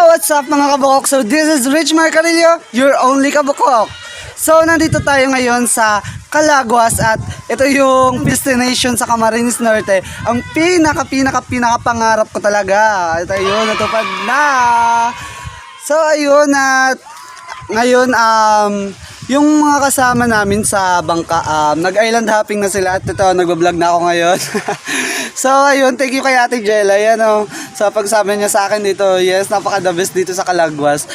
what's up mga kabukok? So this is Rich Marcarillo, your only kabukok. So nandito tayo ngayon sa Calaguas at ito yung destination sa Camarines Norte. Ang pinaka pangarap ko talaga. Ito yun, natupad na. So ayun at ngayon yung mga kasama namin sa bangka nag-island hopping na sila at ito nagbablog na ako ngayon. So ayun, thank you kay Ate Jella yan sa pagsabi niya sa akin dito. Yes, napaka the best dito sa Calaguas.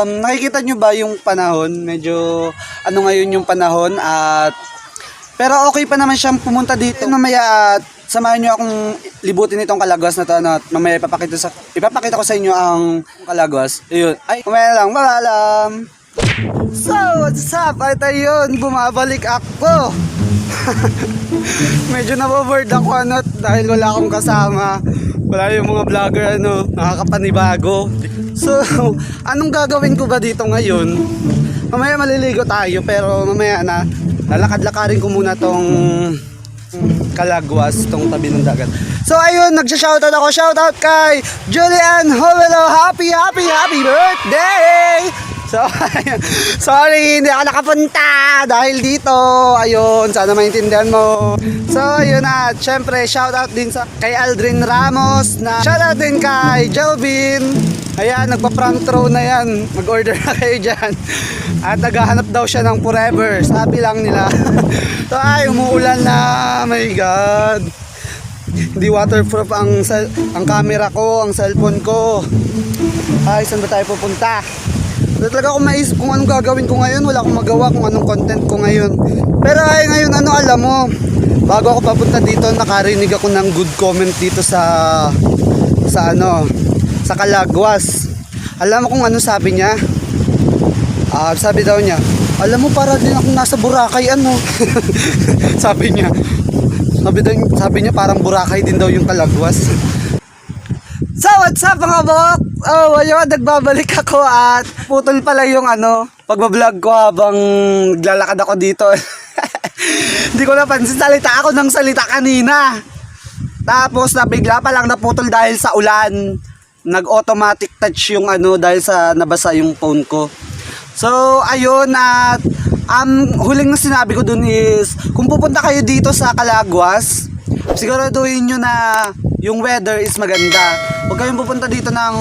Nakikita nyo ba yung panahon? Medyo ngayon yung panahon at pero okay pa naman siyang pumunta dito. Mamaya samahan nyo akong libutin itong Calaguas na to at mamaya ipapakita ko sa inyo ang Calaguas. Ayun. Ay, mamaya lang, malalam. So, what's up? Ay yun, bumabalik ako. Medyo naboboard ako dahil wala akong kasama. Wala yung mga vlogger nakakapanibago. So, anong gagawin ko ba dito ngayon? Mamaya maliligo tayo pero mamaya na lalakad-lakarin ko muna tong Calaguas, tong tabi ng dagat. So ayun, nagsha-shoutout ako. Shoutout kay Julian Hovelo. Happy birthday! So, sorry, hindi ako nakapunta dahil dito. Ayun, sana maintindihan mo. So, ayun at syempre, shoutout din kay Aldrin Ramos na shoutout din kay Jelvin. Ayan, nagpa-front row na yan. Mag-order na kayo dyan. At naghahanap daw siya ng forever. Sabi lang nila. So, ay, umuulan na. My God. Hindi waterproof ang camera ko, ang cellphone ko. Ay, saan ba tayo pupunta? Talaga ako maisip kung anong gagawin ko ngayon. Wala akong magawa kung anong content ko ngayon. Pero ay ngayon alam mo, bago ako papunta dito, nakarinig ako ng good comment dito sa Calaguas. Alam mo kung ano sabi niya? Sabi daw niya, alam mo para din akong nasa Boracay sabi niya. Sabi niya parang Boracay din daw yung Calaguas. So what's up mga bok? Ayun, nagbabalik ako at putol pala yung pagbablog ko habang naglalakad ako dito. Hindi ko napansin, salita ako ng salita kanina. Tapos nabigla pa lang naputol dahil sa ulan. Nag-automatic touch yung dahil sa nabasa yung phone ko. So ayun at huling na sinabi ko dun is kung pupunta kayo dito sa Calaguas, siguraduhin nyo na yung weather is maganda. Huwag kayong pupunta dito ng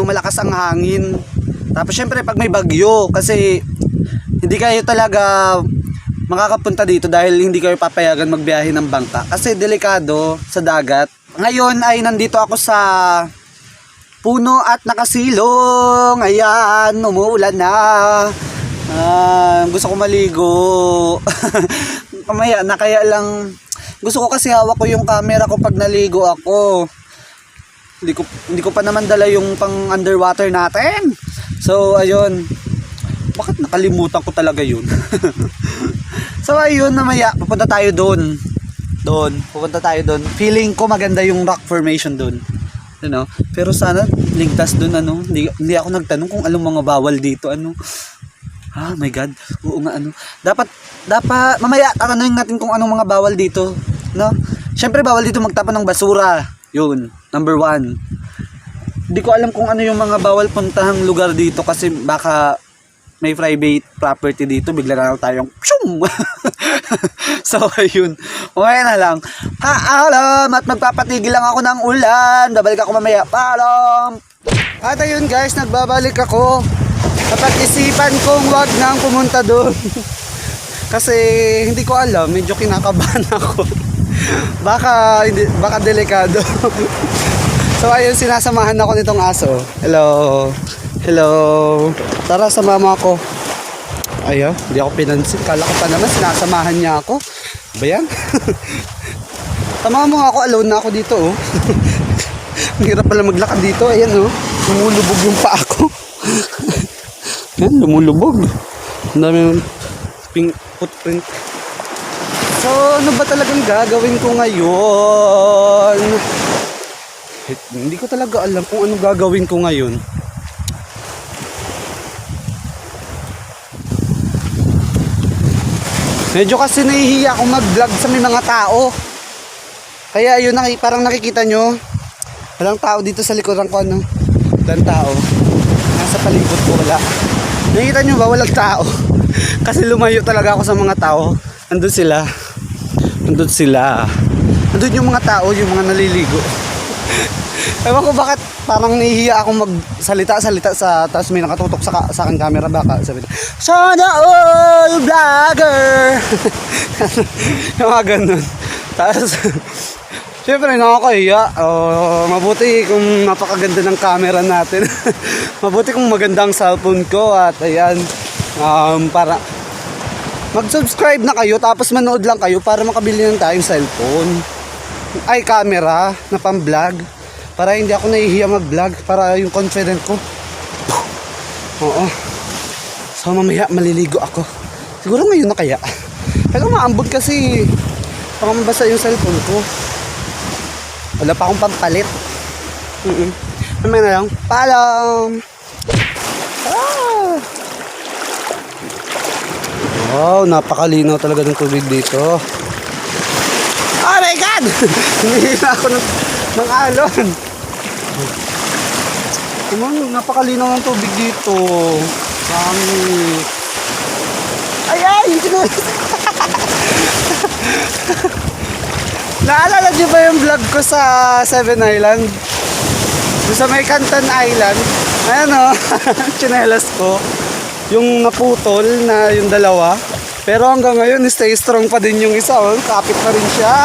malakas ang hangin. Tapos syempre pag may bagyo, kasi hindi kayo talaga makakapunta dito dahil hindi kayo papayagan magbiyahe ng bangka kasi delikado sa dagat. Ngayon ay nandito ako sa puno at nakasilong. Ayan, umuulan na. Gusto ko maligo. Kamaya na, kaya lang gusto ko kasi hawak ko yung camera ko pag naligo ako. Hindi ko pa naman dala yung pang underwater natin. So ayun. Bakit nakalimutan ko talaga yun? So ayun, mamaya pupunta tayo doon. Pupunta tayo doon. Feeling ko maganda yung rock formation doon. Pero sana ligtas doon Hindi ako nagtanong kung anong mga bawal dito my God. Oo nga Dapat mamaya tatanungin natin kung anong mga bawal dito, Syempre bawal dito magtapon ng basura. Yun, number 1. Hindi ko alam kung ano yung mga bawal puntahang lugar dito kasi baka may private property dito, bigla na lang tayong So ayun, okay na lang. Paalam at magpapatigil lang ako ng ulan. Babalik ako mamaya. Paalam. At ayun guys, nagbabalik ako. Napag-isipan kong wag nang pumunta doon. Kasi hindi ko alam, medyo kinakabahan ako. Baka delikado. So ayun, sinasamahan ako nitong aso. Hello. Tara, sumama ako. Ayaw, hindi ako pinansin. Kala ko pa naman sinasamahan niya ako. Ba yan? Tama mo ako, alone na ako dito Ang hirap pala maglakad dito. Ayan lumulubog yung paa ko. Yan, lumulubog. Ang dami yung footprint. So, ano ba talagang gagawin ko ngayon? Hindi ko talaga alam kung ano gagawin ko ngayon. Medyo kasi nahihiya akong mag-vlog sa may mga tao. Kaya yun, parang nakikita nyo, walang tao dito sa likuran ko walang tao. Nasa palibot ko wala. Nakikita nyo ba walang tao? Kasi lumayo talaga ako sa mga tao. Andun sila. Andun sila. Andun yung mga tao, yung mga naliligo. Ewan ko bakit parang nahihiya akong magsalita-salita sa, tapos may nakatutok sa akin camera, baka sabi na, sana all vlogger. Yung mga ganun. Tapos syempre nakakahiya. Mabuti kung napakaganda ng camera natin. Mabuti kung maganda ang cellphone ko. At ayan, para mag-subscribe na kayo, tapos manood lang kayo para makabili ng tayong cellphone. Ay, camera na pang-vlog. Para hindi ako nahihiya mag-vlog. Para yung confident ko. Oo. So mamaya maliligo ako. Siguro ngayon na kaya. Kaya maambod kasi baka mabasa yung cellphone ko. Wala pa akong pampalit. Mamaya na lang. Paalam! Wow, napakalinaw talaga ng tubig dito. Oh my God! Hinihila ako ng alon. Napakalinaw ng tubig dito. Kami. Ay! Naalala niyo ba yung vlog ko sa Seven Island? Yung sa may Canton Island. Ayan o, chinelas ko. Yung naputol na yung dalawa. Pero hanggang ngayon, stay strong pa din yung isa. Oh. Kapit pa rin siya.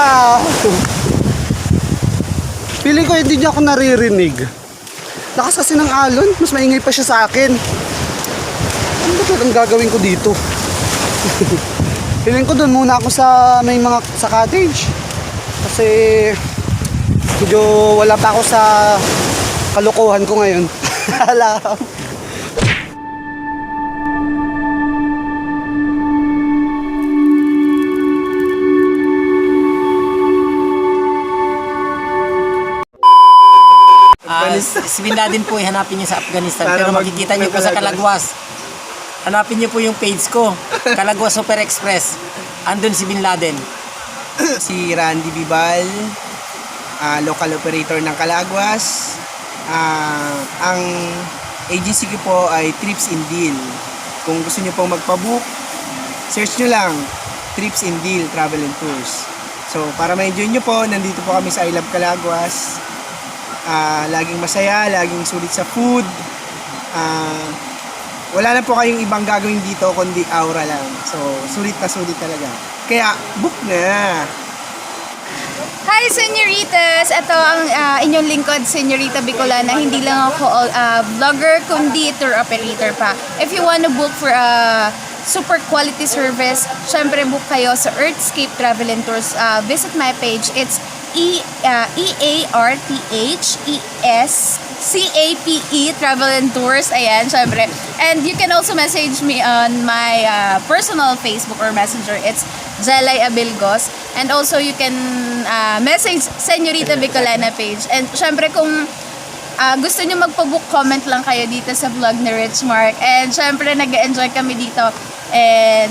Feeling ko hindi niya ako naririnig. Lakas kasi ng alon. Mas maingay pa siya sa akin. Ano ba talagang gagawin ko dito? Feeling ko doon muna ako sa may mga sa cottage. Kasi medyo wala pa ako sa kalokohan ko ngayon. Alam. Si Bin Laden po, hanapin niyo sa Afghanistan. Para pero makikita niyo po sa Calagwas. Hanapin niyo po yung page ko. Calagwas Super Express. Andun si Bin Laden. Si Randy Bibal, local operator ng Calagwas. Ang agency ko po ay Trips in Deal. Kung gusto niyo pong magpabook, search nyo lang Trips in Deal Travel and Tours. So para ma-enjoy nyo po, nandito po kami sa I Love Calagwas. Laging masaya, laging sulit sa food. Wala na po kayong ibang gagawin dito kundi aura lang. So sulit na sulit talaga. Kaya book na. Hi, Señoritas! Ito ang inyong lingkod, Señorita Bicolana. Hindi lang ako vlogger, kundi tour operator pa. If you wanna book for a super quality service, syempre book kayo sa Earthscape Travel and Tours. Visit my page. It's EARTHESCAPE Travel and Tours. Ayan, syempre. And you can also message me on my personal Facebook or Messenger. It's Jelay Abilgos. And also you can message Señorita Bicolana page. And syempre kung gusto nyo magpabook, comment lang kayo dito sa vlog ni Rich Mark. And syempre nag-enjoy kami dito. And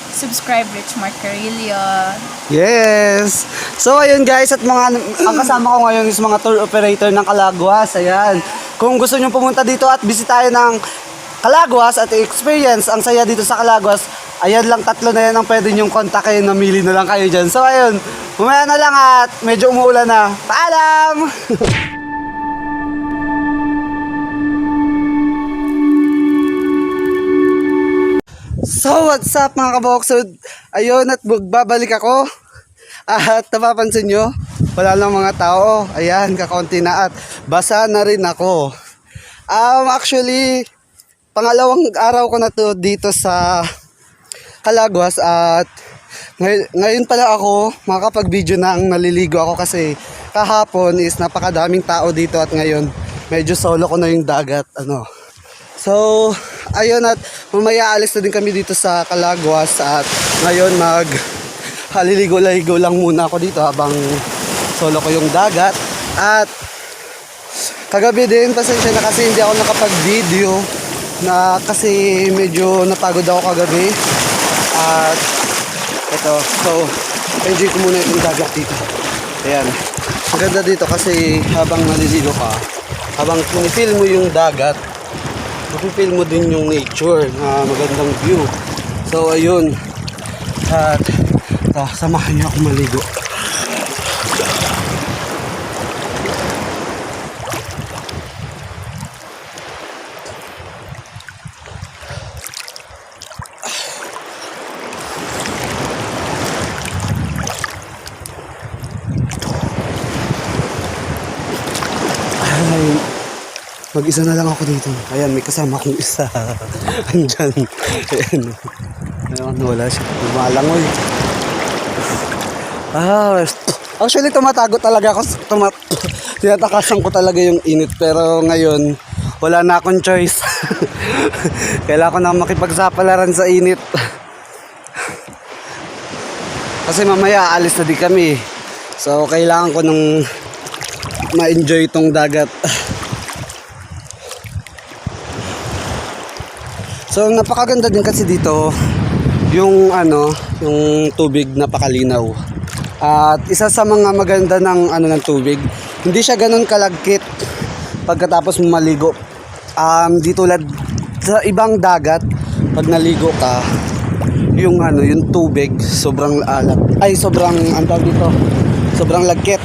subscribe Rich Mark Carillo. Yes! So ayun guys, at ang kasama ko ngayon is mga tour operator ng Calagwas. Ayan. Kung gusto nyo pumunta dito at bisitahin ng Calagwas at experience ang saya dito sa Calagwas, ayan lang, tatlo na yan ang pwede nyong kontakin. Namili na lang kayo dyan. So ayun, mamaya na lang at medyo umuulan na. Paalam! So what's up mga kaboksod? Ayun, at magbabalik ako. At napapansin nyo, wala lang mga tao. Ayan, kakaunti na at basa na rin ako. Actually, pangalawang araw ko na to dito sa Calagwas. At ngayon pala ako makakapag-video ng naliligo ako kasi kahapon is napakadaming tao dito at ngayon medyo solo ko na yung dagat. So, ayun, at mamaya alis na din kami dito sa Calagwas at ngayon haliligo-ligo lang muna ako dito habang solo ko yung dagat. At kagabi din, pasensya na kasi hindi ako nakapag-video na kasi medyo napagod ako kagabi. At ito, so enjoy ko muna itong dagat dito. Ayan, maganda dito kasi habang naliligo ka, habang pinifeel mo yung dagat, mapipil mo din yung nature na magandang view. So ayun, at samahan niyo ako maligo. Ay, mag-isa na lang ako dito. Ayan, may kasama akong isa. Andyan. Ayan. Ayan, wala siya. Lumalangoy. Actually, tumatago talaga ako. Tinatakasan ko talaga yung init. Pero ngayon, wala na akong choice. Kailangan ko na makipagsapalaran sa init. Kasi mamaya, aalis na di kami. So, kailangan ko nung ma-enjoy itong dagat. So napakaganda din kasi dito yung yung tubig napakalinaw. At isa sa mga maganda ng ng tubig, hindi siya ganoon kalagkit pagkatapos mo maligo. Di tulad sa ibang dagat, pag naligo ka, yung yung tubig sobrang alat. Ay sobrang dito. Sobrang lagkit.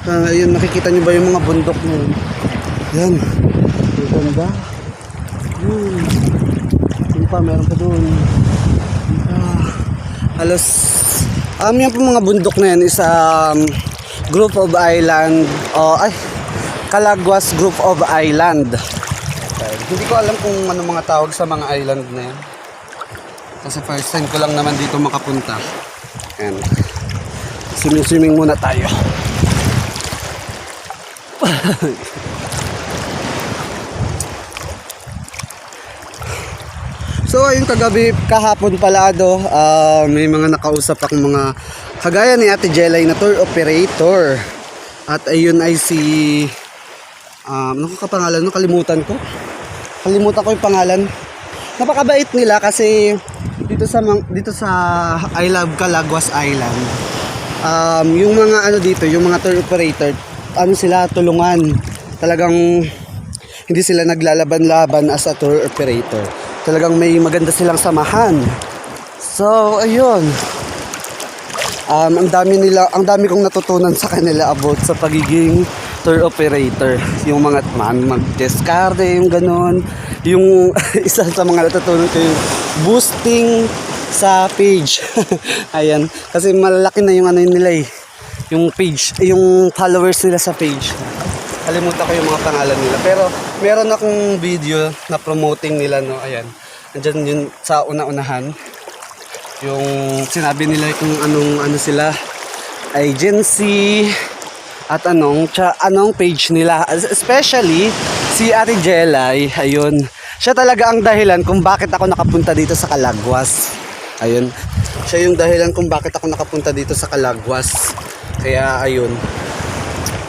Ayun, nakikita niyo ba yung mga bundok na yun? Yan. Ang ganda. Yun pa, meron pa doon. Halos, yan po mga bundok na yan is group of island, Calaguas group of island. Hindi ko alam kung ano mga tawag sa mga island na yan. Kasi first time ko lang naman dito makapunta. Yan. Swimming muna tayo. So ayun, kahapon pala may mga nakausap akong mga kagaya ni Ate Jelay na tour operator. At ayun ay si ano ko kapangalan no? Kalimutan ko yung pangalan. Napakabait nila kasi dito sa I Love Calaguas Island. Yung mga dito, yung mga tour operator, sila tulungan. Talagang hindi sila naglalaban-laban as a tour operator. Talagang may maganda silang samahan. So, ayun. Ang dami kong natutunan sa kanila about sa pagiging tour operator. Yung mga mag-discard, yung ganon. Yung isa sa mga natutunan ko yung boosting sa page. Ayan. Kasi malaki na yung nila yung page, yung followers nila sa page. Kalimutan ko yung mga pangalan nila. Pero meron akong video na promoting nila, no. Ayan. Andyan yun sa una-unahan. Yung sinabi nila kung anong sila, agency, at anong page nila. Especially si Ate Jelay, ayun. Siya talaga ang dahilan kung bakit ako nakapunta dito sa Calaguas. Ayun. Siya yung dahilan kung bakit ako nakapunta dito sa Calaguas. Kaya ayun.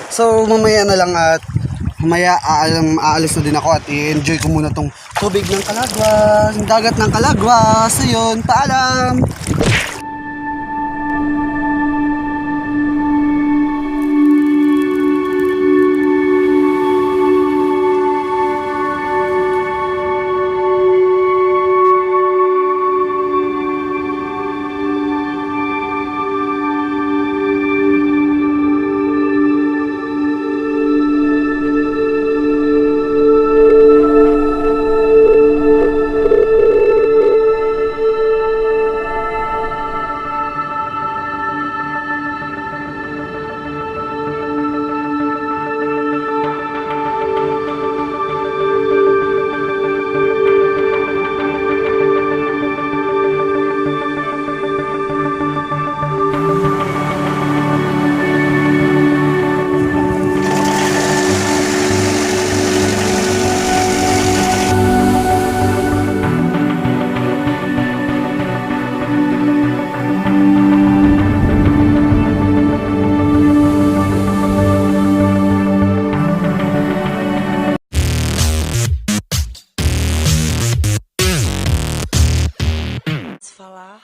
So mamaya na lang at mamaya aalis na din ako at i-enjoy ko muna tong tubig ng Calaguas, yung dagat ng Calaguas. Ayun, paalam! Falar.